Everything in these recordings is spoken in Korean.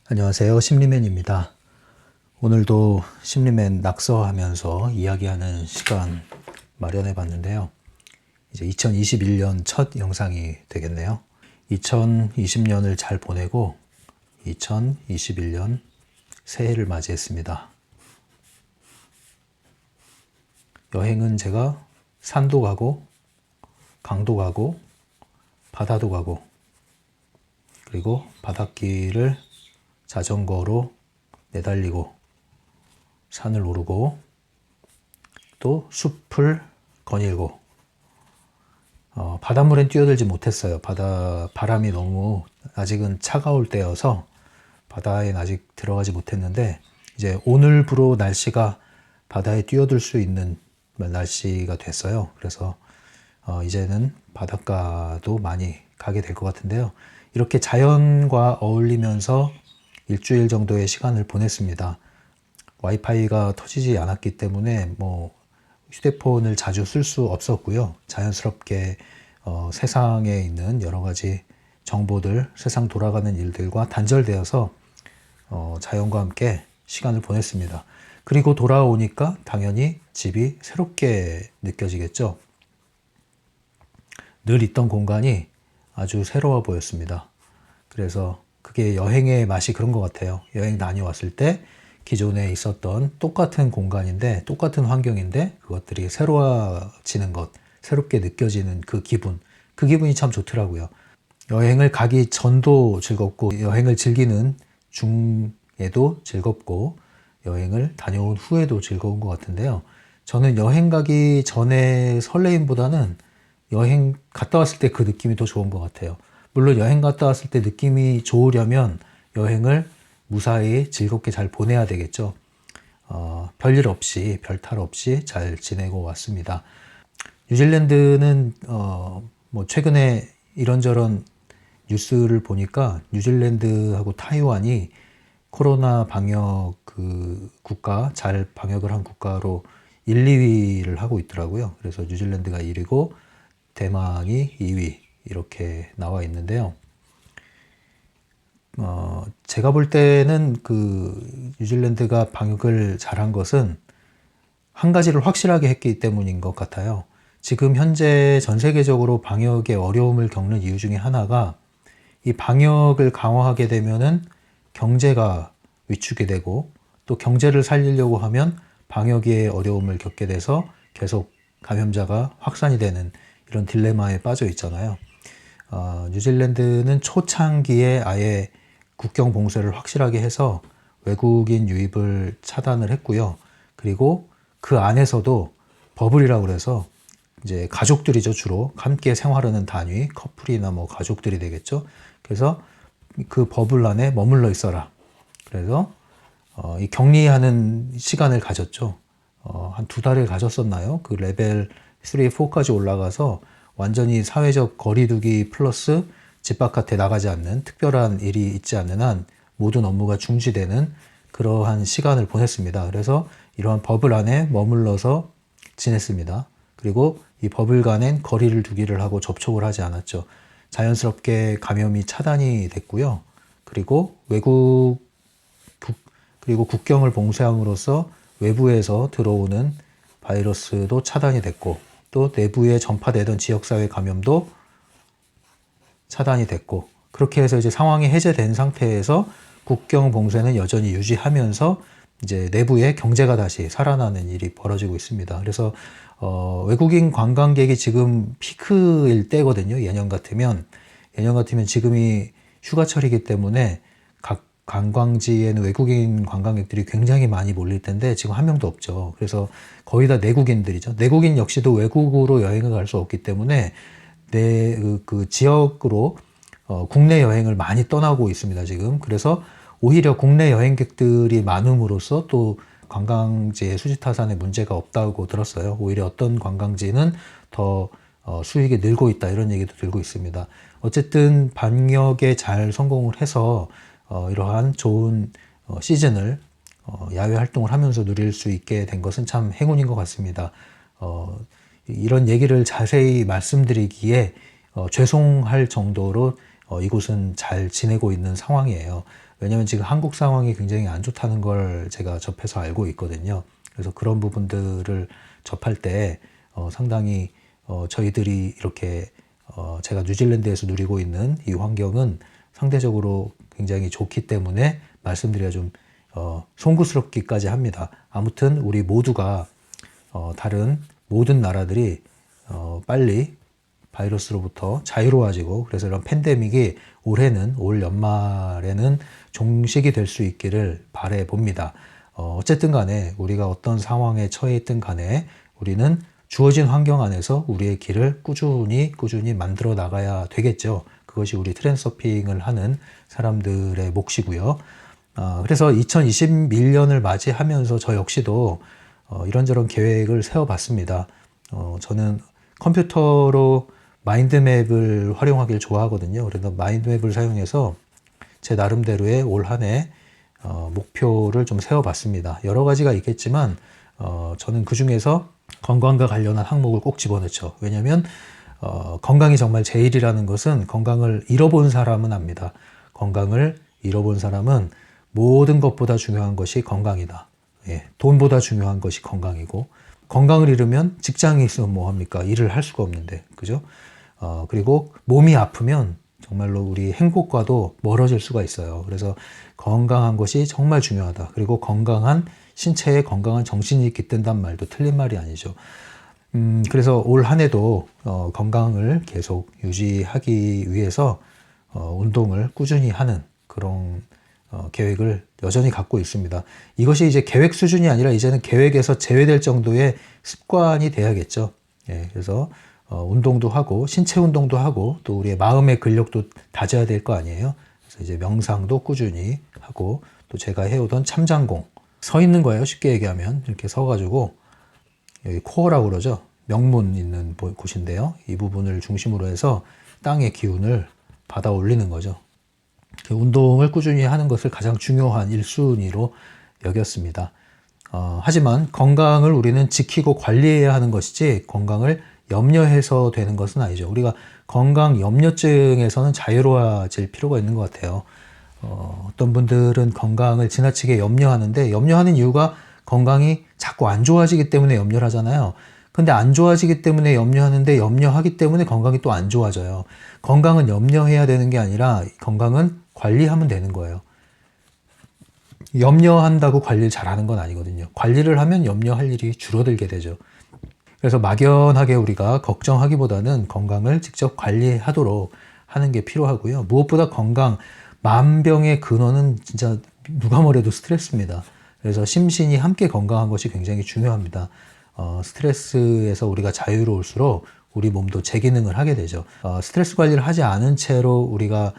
안녕하세요. 심리맨입니다. 오늘도 심리맨 낙서하면서 이야기하는 시간 마련해 봤는데요. 이제 2021년 첫 영상이 되겠네요. 2020년을 잘 보내고 2021년 새해를 맞이했습니다. 여행은 제가 산도 가고 강도 가고 바다도 가고 그리고 바닷길을 자전거로 내달리고 산을 오르고 또 숲을 거닐고 바닷물엔 뛰어들지 못했어요. 바람이 너무 아직은 차가울 때여서 바다엔 아직 들어가지 못했는데 이제 오늘부로 날씨가 바다에 뛰어들 수 있는 날씨가 됐어요. 그래서 이제는 바닷가도 많이 가게 될 것 같은데요. 이렇게 자연과 어울리면서 일주일 정도의 시간을 보냈습니다. 와이파이가 터지지 않았기 때문에 휴대폰을 자주 쓸 수 없었고요. 자연스럽게 세상에 있는 여러 가지 정보들, 세상 돌아가는 일들과 단절되어서 자연과 함께 시간을 보냈습니다. 그리고 돌아오니까 당연히 집이 새롭게 느껴지겠죠. 늘 있던 공간이 아주 새로워 보였습니다. 그래서 그게 여행의 맛이 그런 것 같아요. 여행 다녀왔을 때 기존에 있었던 똑같은 공간인데 똑같은 환경인데 그것들이 새로워지는 것, 새롭게 느껴지는 그 기분이 참 좋더라고요. 여행을 가기 전도 즐겁고 여행을 즐기는 중에도 즐겁고 여행을 다녀온 후에도 즐거운 것 같은데요. 저는 여행 가기 전에 설레임보다는 여행 갔다 왔을 때 그 느낌이 더 좋은 것 같아요. 물론 여행 갔다 왔을 때 느낌이 좋으려면 여행을 무사히 즐겁게 잘 보내야 되겠죠. 별일 없이, 별탈 없이 잘 지내고 왔습니다. 뉴질랜드는 최근에 이런저런 뉴스를 보니까 뉴질랜드하고 타이완이 코로나 방역 잘 방역을 한 국가로 1, 2위를 하고 있더라고요. 그래서 뉴질랜드가 1위고 대만이 2위 이렇게 나와 있는데요. 제가 볼 때는 뉴질랜드가 방역을 잘한 것은 한 가지를 확실하게 했기 때문인 것 같아요. 지금 현재 전 세계적으로 방역에 어려움을 겪는 이유 중에 하나가 이 방역을 강화하게 되면은 경제가 위축이 되고 또 경제를 살리려고 하면 방역에 어려움을 겪게 돼서 계속 감염자가 확산이 되는 이런 딜레마에 빠져 있잖아요. 뉴질랜드는 초창기에 아예 국경 봉쇄를 확실하게 해서 외국인 유입을 차단을 했고요. 그리고 그 안에서도 버블이라고 그래서 이제 가족들이죠, 주로 함께 생활하는 단위, 커플이나 가족들이 되겠죠. 그래서 그 버블 안에 머물러 있어라. 그래서 이 격리하는 시간을 가졌죠. 한 2달을 가졌었나요? 그 레벨 3, 4까지 올라가서 완전히 사회적 거리두기 플러스 집 바깥에 나가지 않는 특별한 일이 있지 않는 한 모든 업무가 중지되는 그러한 시간을 보냈습니다. 그래서 이러한 버블 안에 머물러서 지냈습니다. 그리고 이 버블 간엔 거리를 두기를 하고 접촉을 하지 않았죠. 자연스럽게 감염이 차단이 됐고요. 그리고 국경을 봉쇄함으로써 외부에서 들어오는 바이러스도 차단이 됐고 또 내부에 전파되던 지역사회 감염도 차단이 됐고 그렇게 해서 이제 상황이 해제된 상태에서 국경 봉쇄는 여전히 유지하면서 이제 내부의 경제가 다시 살아나는 일이 벌어지고 있습니다. 그래서 외국인 관광객이 지금 피크일 때거든요. 예년 같으면 지금이 휴가철이기 때문에 각 관광지에는 외국인 관광객들이 굉장히 많이 몰릴 텐데 지금 한 명도 없죠. 그래서 거의 다 내국인들이죠. 내국인 역시도 외국으로 여행을 갈 수 없기 때문에 그 지역으로 국내 여행을 많이 떠나고 있습니다, 지금. 그래서 오히려 국내 여행객들이 많음으로써 또 관광지의 수지타산에 문제가 없다고 들었어요. 오히려 어떤 관광지는 더 수익이 늘고 있다 이런 얘기도 들고 있습니다. 어쨌든 방역에 잘 성공을 해서 이러한 좋은 시즌을 야외 활동을 하면서 누릴 수 있게 된 것은 참 행운인 것 같습니다. 이런 얘기를 자세히 말씀드리기에 죄송할 정도로 이곳은 잘 지내고 있는 상황이에요. 왜냐하면 지금 한국 상황이 굉장히 안 좋다는 걸 제가 접해서 알고 있거든요. 그래서 그런 부분들을 접할 때 상당히 저희들이 이렇게 제가 뉴질랜드에서 누리고 있는 이 환경은 상대적으로 굉장히 좋기 때문에 말씀드려야 좀 송구스럽기까지 합니다. 아무튼 우리 모두가 다른 모든 나라들이 빨리 바이러스로부터 자유로워지고, 그래서 이런 팬데믹이 올 연말에는 종식이 될 수 있기를 바래 봅니다. 어쨌든 간에 우리가 어떤 상황에 처해 있든 간에 우리는 주어진 환경 안에서 우리의 길을 꾸준히 만들어 나가야 되겠죠. 그것이 우리 트랜서핑을 하는 사람들의 몫이고요. 그래서 2021년을 맞이하면서 저 역시도 이런저런 계획을 세워봤습니다. 저는 컴퓨터로 마인드맵을 활용하길 좋아하거든요. 그래서 마인드맵을 사용해서 제 나름대로의 올 한 해 목표를 좀 세워봤습니다. 여러 가지가 있겠지만 저는 그 중에서 건강과 관련한 항목을 꼭 집어넣죠. 왜냐하면 건강이 정말 제일이라는 것은 건강을 잃어본 사람은 압니다. 건강을 잃어본 사람은 모든 것보다 중요한 것이 건강이다. 예, 돈보다 중요한 것이 건강이고, 건강을 잃으면 직장에 있으면 뭐 합니까? 일을 할 수가 없는데, 그죠? 그리고 몸이 아프면 정말로 우리 행복과도 멀어질 수가 있어요. 그래서 건강한 것이 정말 중요하다. 그리고 건강한 신체에 건강한 정신이 깃든단 말도 틀린 말이 아니죠. 그래서 올 한 해도 건강을 계속 유지하기 위해서 운동을 꾸준히 하는 그런 계획을 여전히 갖고 있습니다. 이것이 이제 계획 수준이 아니라 이제는 계획에서 제외될 정도의 습관이 돼야겠죠. 예, 그래서 운동도 하고 신체 운동도 하고 또 우리의 마음의 근력도 다져야 될 거 아니에요. 그래서 이제 명상도 꾸준히 하고, 또 제가 해오던 참장공, 서 있는 거예요. 쉽게 얘기하면 이렇게 서가지고, 여기 코어라고 그러죠. 명문 있는 곳인데요. 이 부분을 중심으로 해서 땅의 기운을 받아 올리는 거죠. 운동을 꾸준히 하는 것을 가장 중요한 1순위로 여겼습니다. 하지만 건강을 우리는 지키고 관리해야 하는 것이지 건강을 염려해서 되는 것은 아니죠. 우리가 건강 염려증에서는 자유로워질 필요가 있는 것 같아요. 어떤 분들은 건강을 지나치게 염려하는데, 염려하는 이유가 건강이 자꾸 안 좋아지기 때문에 염려를 하잖아요. 근데 안 좋아지기 때문에 염려하는데, 염려하기 때문에 건강이 또 안 좋아져요. 건강은 염려해야 되는 게 아니라 건강은 관리하면 되는 거예요. 염려한다고 관리를 잘하는 건 아니거든요. 관리를 하면 염려할 일이 줄어들게 되죠. 그래서 막연하게 우리가 걱정하기보다는 건강을 직접 관리하도록 하는 게 필요하고요. 무엇보다 건강, 만병의 근원은 진짜 누가 뭐래도 스트레스입니다. 그래서 심신이 함께 건강한 것이 굉장히 중요합니다. 스트레스에서 우리가 자유로울수록 우리 몸도 재기능을 하게 되죠. 스트레스 관리를 하지 않은 채로 우리가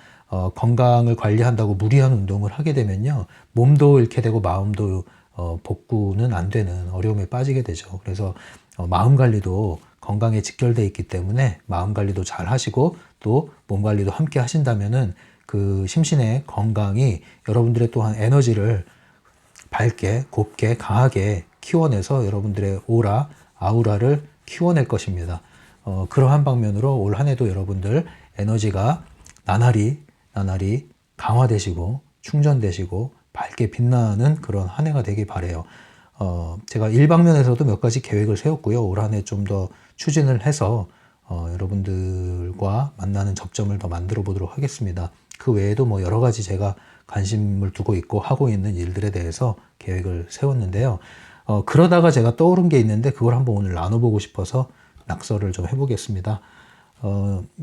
건강을 관리한다고 무리한 운동을 하게 되면요, 몸도 잃게 되고 마음도 복구는 안 되는 어려움에 빠지게 되죠. 그래서 마음 관리도 건강에 직결되어 있기 때문에 마음 관리도 잘 하시고 또 몸 관리도 함께 하신다면은 그 심신의 건강이 여러분들의 또한 에너지를 밝게, 곱게, 강하게 키워내서 여러분들의 오라, 아우라를 키워낼 것입니다. 그러한 방면으로 올 한 해도 여러분들 에너지가 나날이 강화되시고 충전되시고 밝게 빛나는 그런 한 해가 되길 바라요. 제가 일방면에서도 몇 가지 계획을 세웠고요. 올 한 해 좀 더 추진을 해서 여러분들과 만나는 접점을 더 만들어 보도록 하겠습니다. 그 외에도 뭐 여러 가지 제가 관심을 두고 있고 하고 있는 일들에 대해서 계획을 세웠는데요. 그러다가 제가 떠오른 게 있는데 그걸 한번 오늘 나눠보고 싶어서 낙서를 좀 해보겠습니다.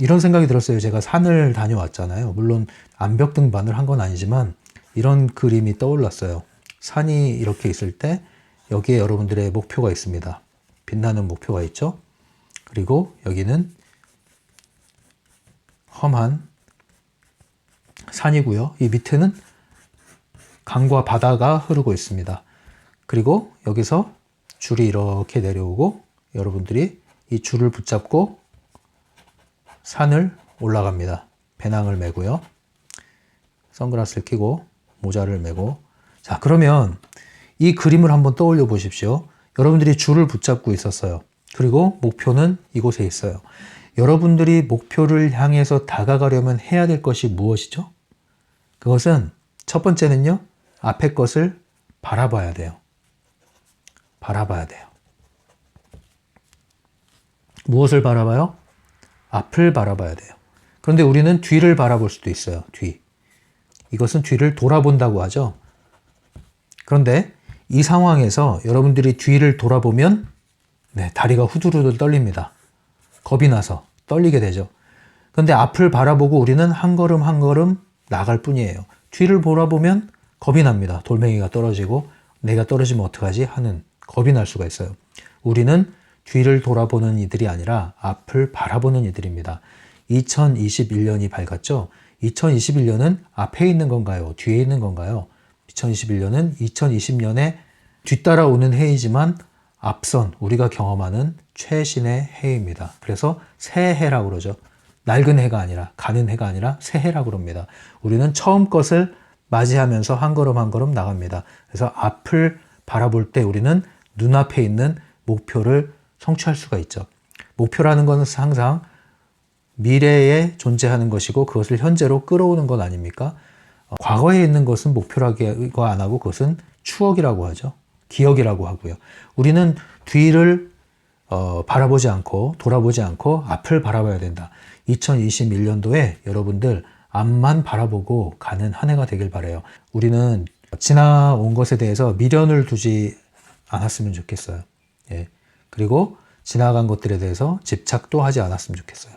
이런 생각이 들었어요. 제가 산을 다녀왔잖아요. 물론 암벽 등반을 한 건 아니지만 이런 그림이 떠올랐어요. 산이 이렇게 있을 때 여기에 여러분들의 목표가 있습니다. 빛나는 목표가 있죠. 그리고 여기는 험한 산이고요. 이 밑에는 강과 바다가 흐르고 있습니다. 그리고 여기서 줄이 이렇게 내려오고 여러분들이 이 줄을 붙잡고 산을 올라갑니다. 배낭을 메고요. 선글라스를 끼고 모자를 메고. 자, 그러면 이 그림을 한번 떠올려 보십시오. 여러분들이 줄을 붙잡고 있었어요. 그리고 목표는 이곳에 있어요. 여러분들이 목표를 향해서 다가가려면 해야 될 것이 무엇이죠? 그것은 첫 번째는요, 앞에 것을 바라봐야 돼요. 바라봐야 돼요. 무엇을 바라봐요? 앞을 바라봐야 돼요. 그런데 우리는 뒤를 바라볼 수도 있어요. 뒤. 이것은 뒤를 돌아본다고 하죠. 그런데 이 상황에서 여러분들이 뒤를 돌아보면 다리가 후들후들 떨립니다. 겁이 나서 떨리게 되죠. 그런데 앞을 바라보고 우리는 한 걸음 한 걸음 나갈 뿐이에요. 뒤를 돌아보면 겁이 납니다. 돌멩이가 떨어지고 내가 떨어지면 어떡하지 하는 겁이 날 수가 있어요. 우리는 뒤를 돌아보는 이들이 아니라 앞을 바라보는 이들입니다. 2021년이 밝았죠? 2021년은 앞에 있는 건가요? 뒤에 있는 건가요? 2021년은 2020년에 뒤따라오는 해이지만 앞선 우리가 경험하는 최신의 해입니다. 그래서 새해라고 그러죠. 낡은 해가 아니라, 가는 해가 아니라 새해라고 그럽니다. 우리는 처음 것을 맞이하면서 한 걸음 한 걸음 나갑니다. 그래서 앞을 바라볼 때 우리는 눈앞에 있는 목표를 성취할 수가 있죠. 목표라는 것은 항상 미래에 존재하는 것이고 그것을 현재로 끌어오는 것 아닙니까? 과거에 있는 것은 목표라고 안 하고 그것은 추억이라고 하죠. 기억이라고 하고요. 우리는 뒤를 바라보지 않고 돌아보지 않고 앞을 바라봐야 된다. 2021년도에 여러분들 앞만 바라보고 가는 한 해가 되길 바라요. 우리는 지나온 것에 대해서 미련을 두지 않았으면 좋겠어요. 예. 그리고 지나간 것들에 대해서 집착도 하지 않았으면 좋겠어요.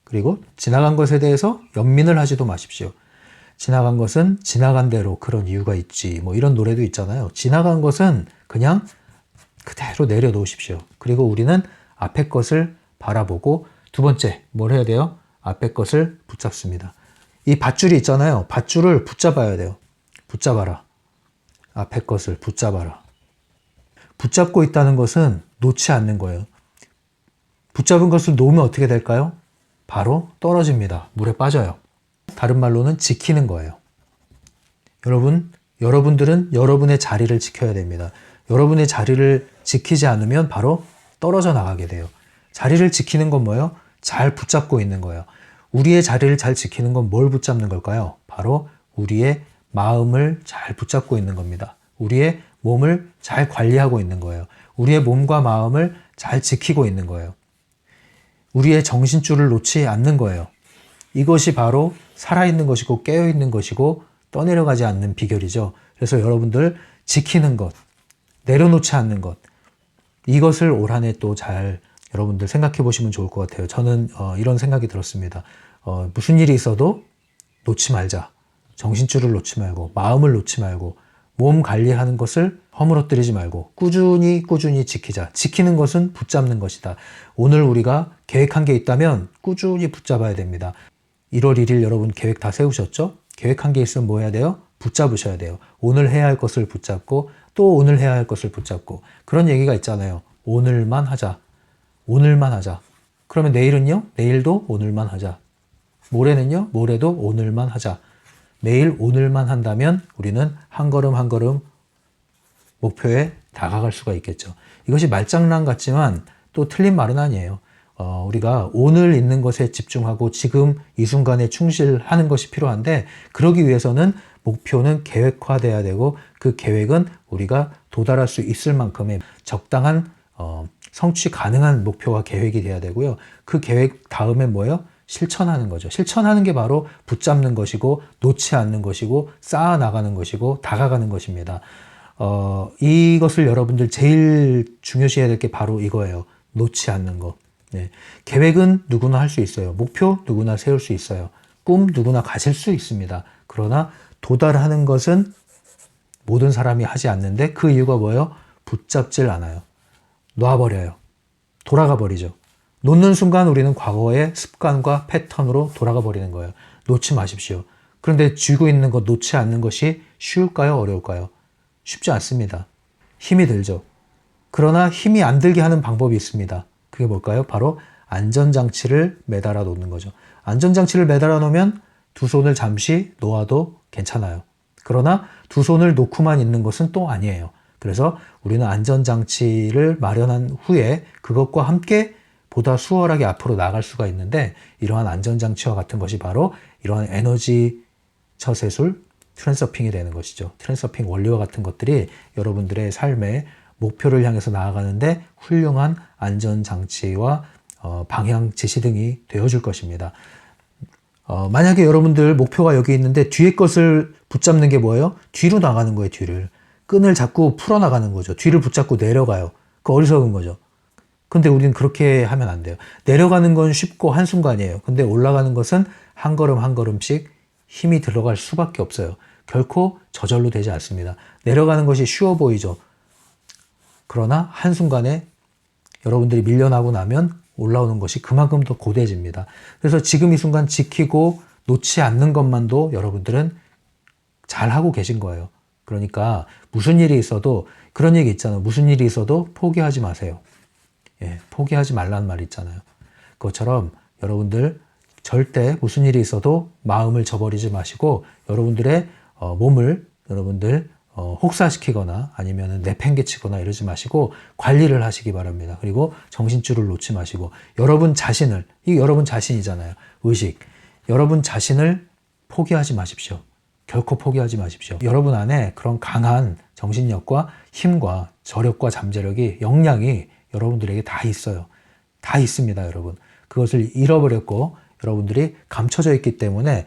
그리고 지나간 것에 대해서 연민을 하지도 마십시오. 지나간 것은 지나간 대로 그런 이유가 있지. 뭐 이런 노래도 있잖아요. 지나간 것은 그냥 그대로 내려놓으십시오. 그리고 우리는 앞에 것을 바라보고 두 번째 뭘 해야 돼요? 앞에 것을 붙잡습니다. 이 밧줄이 있잖아요. 밧줄을 붙잡아야 돼요. 붙잡아라. 앞에 것을 붙잡아라. 붙잡고 있다는 것은 놓지 않는 거예요. 붙잡은 것을 놓으면 어떻게 될까요? 바로 떨어집니다. 물에 빠져요. 다른 말로는 지키는 거예요. 여러분들은 여러분의 자리를 지켜야 됩니다. 여러분의 자리를 지키지 않으면 바로 떨어져 나가게 돼요. 자리를 지키는 건 뭐예요? 잘 붙잡고 있는 거예요. 우리의 자리를 잘 지키는 건 뭘 붙잡는 걸까요? 바로 우리의 마음을 잘 붙잡고 있는 겁니다. 우리의 몸을 잘 관리하고 있는 거예요. 우리의 몸과 마음을 잘 지키고 있는 거예요. 우리의 정신줄을 놓지 않는 거예요. 이것이 바로 살아있는 것이고 깨어있는 것이고 떠내려가지 않는 비결이죠. 그래서 여러분들 지키는 것, 내려놓지 않는 것, 이것을 올 한 해 또 잘 여러분들 생각해 보시면 좋을 것 같아요. 저는 이런 생각이 들었습니다. 무슨 일이 있어도 놓지 말자. 정신줄을 놓지 말고 마음을 놓지 말고 몸 관리하는 것을 허물어뜨리지 말고 꾸준히 지키자. 지키는 것은 붙잡는 것이다. 오늘 우리가 계획한 게 있다면 꾸준히 붙잡아야 됩니다. 1월 1일 여러분 계획 다 세우셨죠? 계획한 게 있으면 뭐 해야 돼요? 붙잡으셔야 돼요. 오늘 해야 할 것을 붙잡고 또 오늘 해야 할 것을 붙잡고 그런 얘기가 있잖아요. 오늘만 하자. 오늘만 하자. 그러면 내일은요? 내일도 오늘만 하자. 모레는요? 모레도 오늘만 하자. 매일 오늘만 한다면 우리는 한 걸음 한 걸음 목표에 다가갈 수가 있겠죠. 이것이 말장난 같지만 또 틀린 말은 아니에요. 우리가 오늘 있는 것에 집중하고 지금 이 순간에 충실하는 것이 필요한데 그러기 위해서는 목표는 계획화돼야 되고 그 계획은 우리가 도달할 수 있을 만큼의 적당한 성취 가능한 목표와 계획이 돼야 되고요. 그 계획 다음에 뭐예요? 실천하는 거죠. 실천하는 게 바로 붙잡는 것이고 놓지 않는 것이고 쌓아 나가는 것이고 다가가는 것입니다. 이것을 여러분들 제일 중요시해야 될 게 바로 이거예요. 놓지 않는 것. 네. 계획은 누구나 할 수 있어요. 목표 누구나 세울 수 있어요. 꿈 누구나 가질 수 있습니다. 그러나 도달하는 것은 모든 사람이 하지 않는데 그 이유가 뭐예요? 붙잡질 않아요. 놔버려요. 돌아가 버리죠. 놓는 순간 우리는 과거의 습관과 패턴으로 돌아가 버리는 거예요. 놓지 마십시오. 그런데 쥐고 있는 것 놓지 않는 것이 쉬울까요? 어려울까요? 쉽지 않습니다. 힘이 들죠. 그러나 힘이 안 들게 하는 방법이 있습니다. 그게 뭘까요? 바로 안전장치를 매달아 놓는 거죠. 안전장치를 매달아 놓으면 두 손을 잠시 놓아도 괜찮아요. 그러나 두 손을 놓고만 있는 것은 또 아니에요. 그래서 우리는 안전장치를 마련한 후에 그것과 함께 보다 수월하게 앞으로 나갈 수가 있는데 이러한 안전장치와 같은 것이 바로 이러한 에너지 처세술, 트랜서핑이 되는 것이죠. 트랜서핑 원리와 같은 것들이 여러분들의 삶의 목표를 향해서 나아가는데 훌륭한 안전장치와 방향 지시 등이 되어줄 것입니다. 만약에 여러분들 목표가 여기 있는데 뒤에 것을 붙잡는 게 뭐예요? 뒤로 나가는 거예요, 뒤를. 끈을 자꾸 풀어나가는 거죠. 뒤를 붙잡고 내려가요. 그 어리석은 거죠. 근데 우리는 그렇게 하면 안 돼요. 내려가는 건 쉽고 한순간이에요. 근데 올라가는 것은 한 걸음 한 걸음씩 힘이 들어갈 수밖에 없어요. 결코 저절로 되지 않습니다. 내려가는 것이 쉬워 보이죠. 그러나 한순간에 여러분들이 밀려나고 나면 올라오는 것이 그만큼 더 고대해집니다. 그래서 지금 이 순간 지키고 놓지 않는 것만도 여러분들은 잘하고 계신 거예요. 그러니까 무슨 일이 있어도 그런 얘기 있잖아요. 무슨 일이 있어도 포기하지 마세요. 예, 포기하지 말라는 말이 있잖아요. 그것처럼 여러분들 절대 무슨 일이 있어도 마음을 저버리지 마시고 여러분들의 몸을 여러분들 혹사시키거나 아니면 내팽개치거나 이러지 마시고 관리를 하시기 바랍니다. 그리고 정신줄을 놓지 마시고 여러분 자신을, 이 여러분 자신이잖아요. 의식. 여러분 자신을 포기하지 마십시오. 결코 포기하지 마십시오. 여러분 안에 그런 강한 정신력과 힘과 저력과 잠재력이, 역량이 여러분들에게 다 있어요. 다 있습니다, 여러분. 그것을 잃어버렸고 여러분들이 감춰져 있기 때문에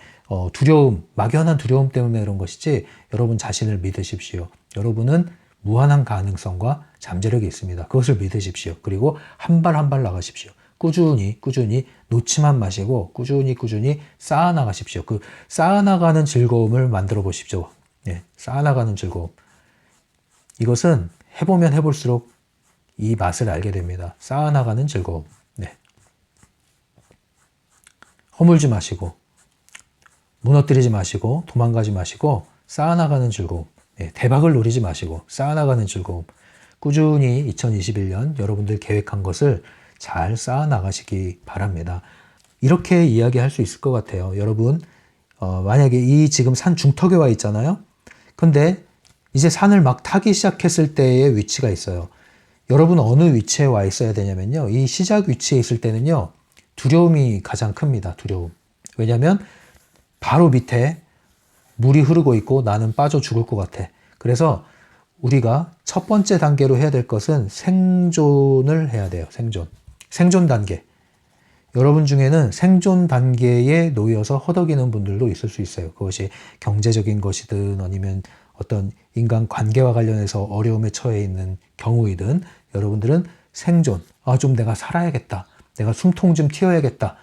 두려움, 막연한 두려움 때문에 그런 것이지 여러분 자신을 믿으십시오. 여러분은 무한한 가능성과 잠재력이 있습니다. 그것을 믿으십시오. 그리고 한 발 한 발 나가십시오. 꾸준히 놓지만 마시고 꾸준히 쌓아나가십시오. 그 쌓아나가는 즐거움을 만들어 보십시오. 예, 쌓아나가는 즐거움. 이것은 해보면 해볼수록 이 맛을 알게 됩니다. 쌓아나가는 즐거움. 네. 허물지 마시고 무너뜨리지 마시고 도망가지 마시고 쌓아나가는 즐거움. 네, 대박을 노리지 마시고 쌓아나가는 즐거움. 꾸준히 2021년 여러분들 계획한 것을 잘 쌓아나가시기 바랍니다. 이렇게 이야기할 수 있을 것 같아요. 여러분 만약에 이 지금 산 중턱에 와 있잖아요. 근데 이제 산을 막 타기 시작했을 때의 위치가 있어요. 여러분 어느 위치에 와 있어야 되냐면요. 이 시작 위치에 있을 때는요. 두려움이 가장 큽니다. 두려움. 왜냐하면 바로 밑에 물이 흐르고 있고 나는 빠져 죽을 것 같아. 그래서 우리가 첫 번째 단계로 해야 될 것은 생존을 해야 돼요. 생존 단계. 여러분 중에는 생존 단계에 놓여서 허덕이는 분들도 있을 수 있어요. 그것이 경제적인 것이든 아니면 어떤 인간 관계와 관련해서 어려움에 처해 있는 경우이든 여러분들은 생존. 좀 내가 살아야겠다. 내가 숨통 좀 튀어야겠다.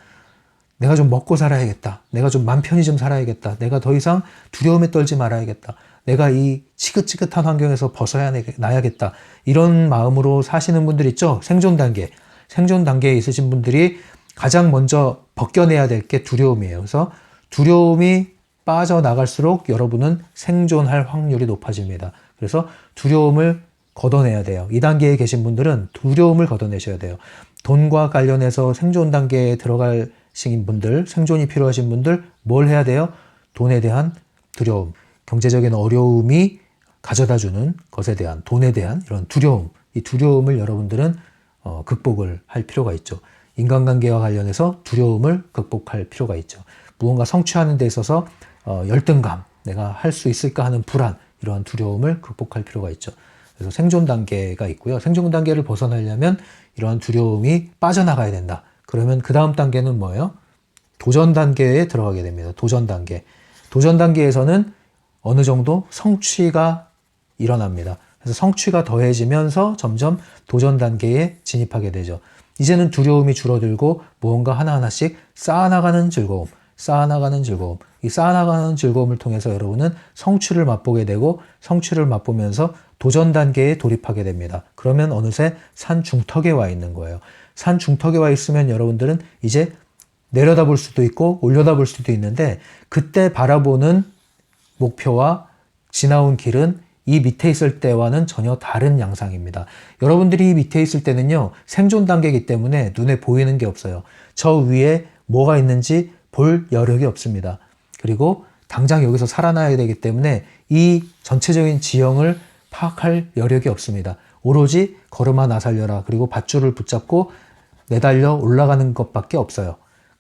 내가 좀 먹고 살아야겠다. 내가 좀 맘 편히 좀 살아야겠다. 내가 더 이상 두려움에 떨지 말아야겠다. 내가 이 지긋지긋한 환경에서 벗어나야겠다. 이런 마음으로 사시는 분들 있죠? 생존 단계. 생존 단계에 있으신 분들이 가장 먼저 벗겨내야 될 게 두려움이에요. 그래서 두려움이 빠져나갈수록 여러분은 생존할 확률이 높아집니다. 그래서 두려움을 걷어내야 돼요. 이 단계에 계신 분들은 두려움을 걷어내셔야 돼요. 돈과 관련해서 생존 단계에 들어가신 분들, 생존이 필요하신 분들 뭘 해야 돼요? 돈에 대한 두려움, 경제적인 어려움이 가져다주는 것에 대한, 돈에 대한 이런 두려움, 이 두려움을 여러분들은 극복을 할 필요가 있죠. 인간관계와 관련해서 두려움을 극복할 필요가 있죠. 무언가 성취하는 데 있어서 열등감, 내가 할 수 있을까 하는 불안, 이러한 두려움을 극복할 필요가 있죠. 그래서 생존 단계가 있고요. 생존 단계를 벗어나려면 이러한 두려움이 빠져나가야 된다. 그러면 그 다음 단계는 뭐예요? 도전 단계에 들어가게 됩니다. 도전 단계. 도전 단계에서는 어느 정도 성취가 일어납니다. 그래서 성취가 더해지면서 점점 도전 단계에 진입하게 되죠. 이제는 두려움이 줄어들고 무언가 하나하나씩 쌓아나가는 즐거움, 쌓아나가는 즐거움. 이 쌓아나가는 즐거움을 통해서 여러분은 성취를 맛보게 되고 성취를 맛보면서 도전 단계에 돌입하게 됩니다. 그러면 어느새 산 중턱에 와 있는 거예요. 산 중턱에 와 있으면 여러분들은 이제 내려다볼 수도 있고 올려다볼 수도 있는데 그때 바라보는 목표와 지나온 길은 이 밑에 있을 때와는 전혀 다른 양상입니다. 여러분들이 이 밑에 있을 때는요, 생존 단계이기 때문에 눈에 보이는 게 없어요. 저 위에 뭐가 있는지 볼 여력이 없습니다. 그리고 당장 여기서 살아나야 되기 때문에 이 전체적인 지형을 파악할 여력이 없습니다. 오로지 걸음아 나 살려라. 그리고 밧줄을 붙잡고 내달려 올라가는 것밖에 없어요.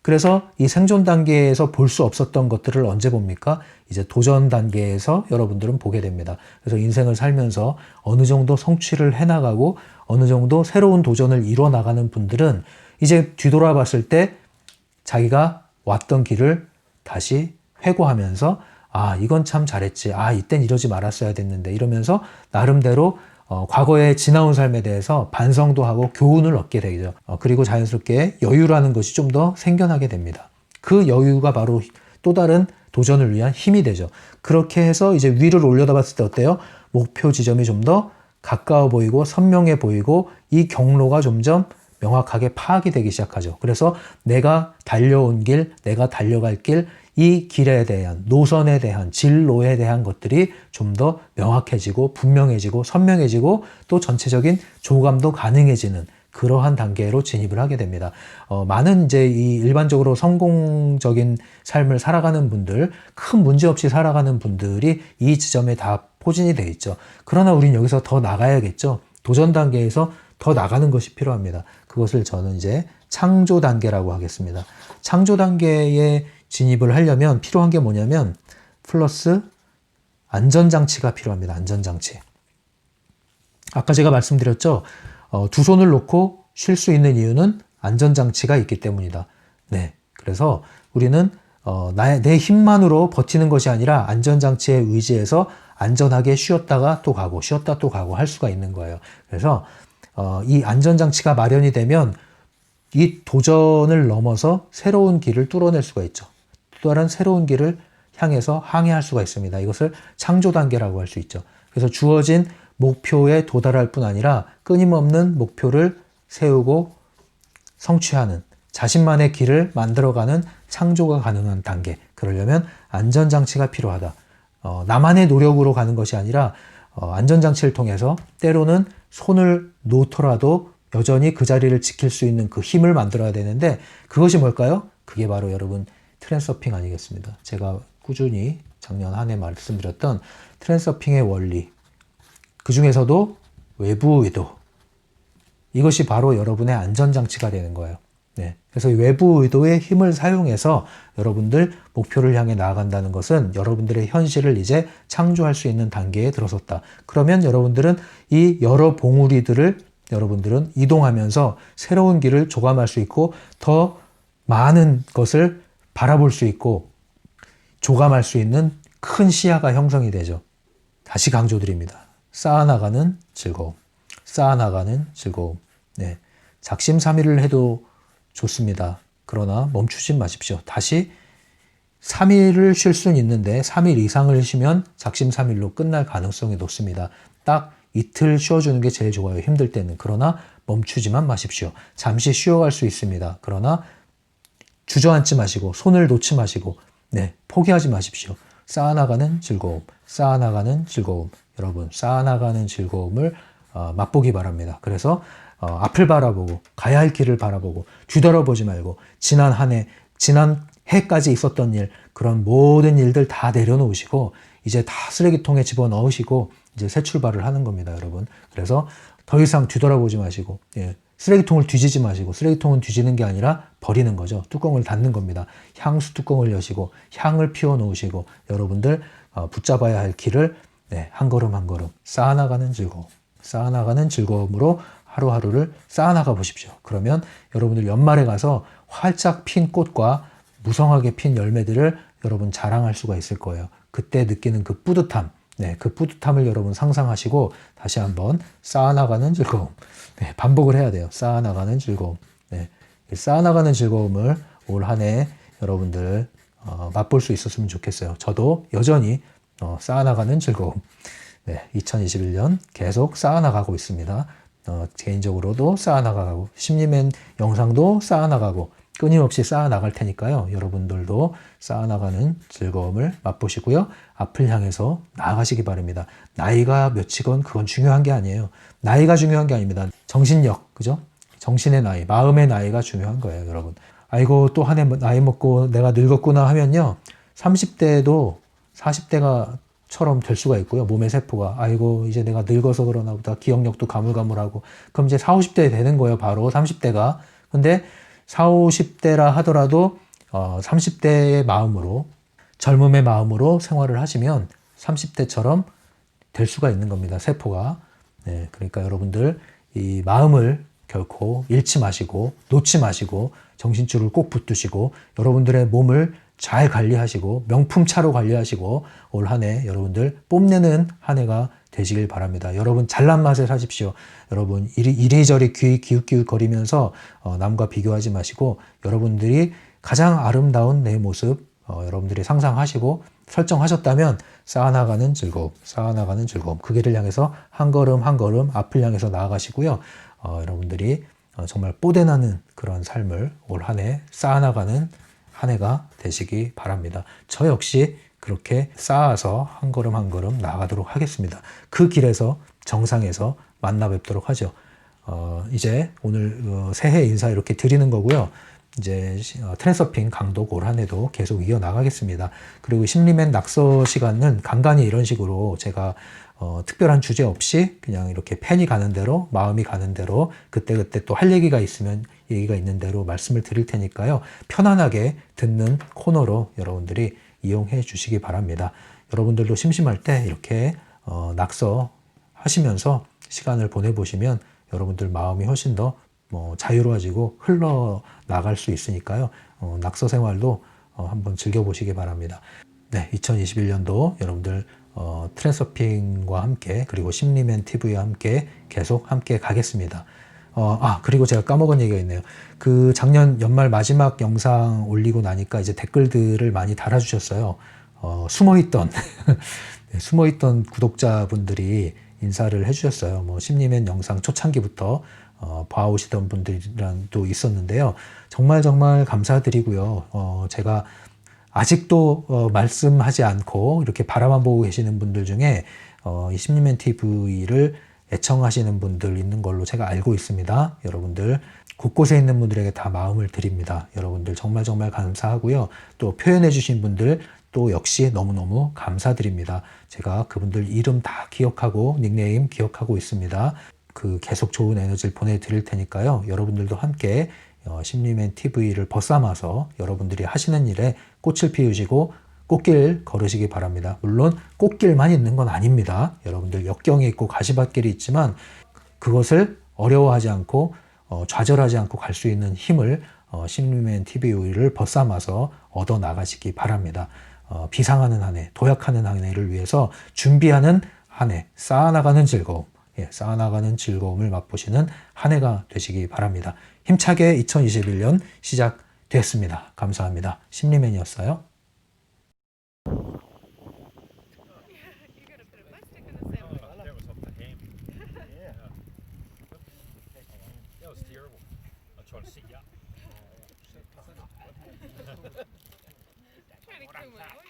그래서 이 생존 단계에서 볼 수 없었던 것들을 언제 봅니까? 이제 도전 단계에서 여러분들은 보게 됩니다. 그래서 인생을 살면서 어느 정도 성취를 해나가고 어느 정도 새로운 도전을 이뤄 나가는 분들은 이제 뒤돌아봤을 때 자기가 왔던 길을 다시 회고하면서 아, 이건 참 잘했지. 아, 이땐 이러지 말았어야 됐는데 이러면서 나름대로 과거의 지나온 삶에 대해서 반성도 하고 교훈을 얻게 되죠. 그리고 자연스럽게 여유라는 것이 좀 더 생겨나게 됩니다. 그 여유가 바로 또 다른 도전을 위한 힘이 되죠. 그렇게 해서 이제 위를 올려다봤을 때 어때요? 목표 지점이 좀 더 가까워 보이고 선명해 보이고 이 경로가 점점 명확하게 파악이 되기 시작하죠. 그래서 내가 달려온 길, 내가 달려갈 길, 이 길에 대한, 노선에 대한, 진로에 대한 것들이 좀 더 명확해지고 분명해지고 선명해지고 또 전체적인 조감도 가능해지는 그러한 단계로 진입을 하게 됩니다. 많은 이제 이 일반적으로 성공적인 삶을 살아가는 분들, 큰 문제 없이 살아가는 분들이 이 지점에 다 포진이 되어 있죠. 그러나 우린 여기서 더 나가야겠죠. 도전 단계에서 더 나가는 것이 필요합니다. 그것을 저는 이제 창조 단계라고 하겠습니다. 창조 단계에 진입을 하려면 필요한 게 뭐냐면 플러스 안전장치가 필요합니다. 안전장치. 아까 제가 말씀드렸죠. 두 손을 놓고 쉴 수 있는 이유는 안전장치가 있기 때문이다. 네. 그래서 우리는 내 힘만으로 버티는 것이 아니라 안전장치에 의지해서 안전하게 쉬었다가 또 가고 쉬었다 또 가고 할 수가 있는 거예요. 그래서 이 안전장치가 마련이 되면 이 도전을 넘어서 새로운 길을 뚫어낼 수가 있죠. 또 다른 새로운 길을 향해서 항해할 수가 있습니다. 이것을 창조 단계라고 할 수 있죠. 그래서 주어진 목표에 도달할 뿐 아니라 끊임없는 목표를 세우고 성취하는 자신만의 길을 만들어가는 창조가 가능한 단계. 그러려면 안전장치가 필요하다. 나만의 노력으로 가는 것이 아니라 안전장치를 통해서 때로는 손을 놓더라도 여전히 그 자리를 지킬 수 있는 그 힘을 만들어야 되는데 그것이 뭘까요? 그게 바로 여러분 트랜서핑 아니겠습니다. 제가 꾸준히 작년 한 해 말씀드렸던 트랜서핑의 원리, 그 중에서도 외부 의도, 이것이 바로 여러분의 안전장치가 되는 거예요. 네. 그래서 외부 의도의 힘을 사용해서 여러분들 목표를 향해 나아간다는 것은 여러분들의 현실을 이제 창조할 수 있는 단계에 들어섰다. 그러면 여러분들은 이 여러 봉우리들을 여러분들은 이동하면서 새로운 길을 조감할 수 있고 더 많은 것을 바라볼 수 있고 조감할 수 있는 큰 시야가 형성이 되죠. 다시 강조드립니다. 쌓아나가는 즐거움. 쌓아나가는 즐거움. 네. 작심삼일을 해도 좋습니다. 그러나 멈추지 마십시오. 다시 3일을 쉴 수는 있는데 3일 이상을 쉬면 작심삼일로 끝날 가능성이 높습니다. 딱 이틀 쉬어주는 게 제일 좋아요. 힘들 때는. 그러나 멈추지만 마십시오. 잠시 쉬어갈 수 있습니다. 그러나 주저앉지 마시고 손을 놓지 마시고 네, 포기하지 마십시오. 쌓아나가는 즐거움, 쌓아나가는 즐거움. 여러분, 쌓아나가는 즐거움을 맛보기 바랍니다. 그래서 앞을 바라보고 가야 할 길을 바라보고 뒤돌아보지 말고 지난 한 해, 지난 해까지 있었던 일, 그런 모든 일들 다 내려놓으시고 이제 다 쓰레기통에 집어넣으시고 이제 새 출발을 하는 겁니다, 여러분. 그래서 더 이상 뒤돌아보지 마시고 쓰레기통을 뒤지지 마시고 쓰레기통은 뒤지는 게 아니라 버리는 거죠. 뚜껑을 닫는 겁니다. 향수 뚜껑을 여시고 향을 피워 놓으시고 여러분들 붙잡아야 할 길을 한 걸음 한 걸음 쌓아나가는 즐거움, 쌓아나가는 즐거움으로 하루하루를 쌓아나가 보십시오. 그러면 여러분들 연말에 가서 활짝 핀 꽃과 무성하게 핀 열매들을 여러분 자랑할 수가 있을 거예요. 그때 느끼는 그 뿌듯함, 그 뿌듯함을 여러분 상상하시고 다시 한번 쌓아나가는 즐거움, 반복을 해야 돼요. 쌓아나가는 즐거움. 쌓아나가는 즐거움을 올 한 해 여러분들 맛볼 수 있었으면 좋겠어요. 저도 여전히 쌓아나가는 즐거움. 2021년 계속 쌓아나가고 있습니다. 개인적으로도 쌓아나가고 심리맨 영상도 쌓아나가고 끊임없이 쌓아나갈 테니까요. 여러분들도 쌓아나가는 즐거움을 맛보시고요. 앞을 향해서 나아가시기 바랍니다. 나이가 몇이건 그건 중요한 게 아니에요. 나이가 중요한 게 아닙니다. 정신력, 그죠? 정신의 나이, 마음의 나이가 중요한 거예요, 여러분. 아이고, 또 한 해 나이 먹고 내가 늙었구나 하면요. 30대에도 40대가 처럼 될 수가 있고요. 몸의 세포가 아이고 이제 내가 늙어서 그러나 보다 기억력도 가물가물하고 그럼 이제 40, 50대 되는 거예요. 바로 30대가. 근데 40, 50대라 하더라도 30대의 마음으로, 젊음의 마음으로 생활을 하시면 30대처럼 될 수가 있는 겁니다. 세포가. 네, 그러니까 여러분들 이 마음을 결코 잃지 마시고 놓지 마시고 정신줄을 꼭 붙드시고 여러분들의 몸을 잘 관리하시고 명품차로 관리하시고 올 한 해 여러분들 뽐내는 한 해가 되시길 바랍니다. 여러분 잘난 맛에 사십시오. 여러분 이리저리 귀 기웃기웃 거리면서 남과 비교하지 마시고 여러분들이 가장 아름다운 내 모습 여러분들이 상상하시고 설정하셨다면 쌓아나가는 즐거움, 쌓아나가는 즐거움 그 길을 향해서 한 걸음 한 걸음 앞을 향해서 나아가시고요. 여러분들이 정말 뽀대나는 그런 삶을 올 한 해 쌓아나가는 한 해가 되시기 바랍니다. 저 역시 그렇게 쌓아서 한 걸음 한 걸음 나아가도록 하겠습니다. 그 길에서 정상에서 만나 뵙도록 하죠. 이제 오늘 새해 인사 이렇게 드리는 거고요. 이제 트랜서핑 강독 올 한 해도 계속 이어나가겠습니다. 그리고 심리맨 낙서 시간은 간간히 이런 식으로 제가 특별한 주제 없이 그냥 이렇게 펜이 가는 대로 마음이 가는 대로 그때그때 또 할 얘기가 있으면 얘기가 있는 대로 말씀을 드릴 테니까요. 편안하게 듣는 코너로 여러분들이 이용해 주시기 바랍니다. 여러분들도 심심할 때 이렇게 낙서 하시면서 시간을 보내보시면 여러분들 마음이 훨씬 더 자유로워지고 흘러나갈 수 있으니까요. 낙서 생활도 한번 즐겨보시기 바랍니다. 네, 2021년도 여러분들 트랜서핑과 함께 그리고 심리맨 TV와 함께 계속 함께 가겠습니다. 그리고 제가 까먹은 얘기가 있네요. 그 작년 연말 마지막 영상 올리고 나니까 이제 댓글들을 많이 달아주셨어요. 숨어있던 네, 숨어있던 구독자분들이 인사를 해주셨어요. 뭐 심리맨 영상 초창기부터 봐오시던 분들도 있었는데요. 정말 정말 감사드리고요. 제가 아직도 말씀하지 않고 이렇게 바라만 보고 계시는 분들 중에 이 심리맨 TV를 애청하시는 분들 있는 걸로 제가 알고 있습니다. 여러분들 곳곳에 있는 분들에게 다 마음을 드립니다. 여러분들 정말 정말 감사하고요. 또 표현해 주신 분들 또 역시 너무너무 감사드립니다. 제가 그분들 이름 다 기억하고 닉네임 기억하고 있습니다. 계속 좋은 에너지를 보내드릴 테니까요. 여러분들도 함께 심리맨 TV를 벗삼아서 여러분들이 하시는 일에 꽃을 피우시고 꽃길 걸으시기 바랍니다. 물론 꽃길만 있는 건 아닙니다. 여러분들 역경이 있고 가시밭길이 있지만 그것을 어려워하지 않고 좌절하지 않고 갈 수 있는 힘을 심리맨 TV를 벗삼아서 얻어 나가시기 바랍니다. 비상하는 한 해, 도약하는 한 해를 위해서 준비하는 한 해, 쌓아나가는 즐거움, 쌓아나가는 즐거움을 맛보시는 한 해가 되시기 바랍니다. 힘차게 2021년 시작됐습니다. 감사합니다. 심리맨이었어요. Trying to come out.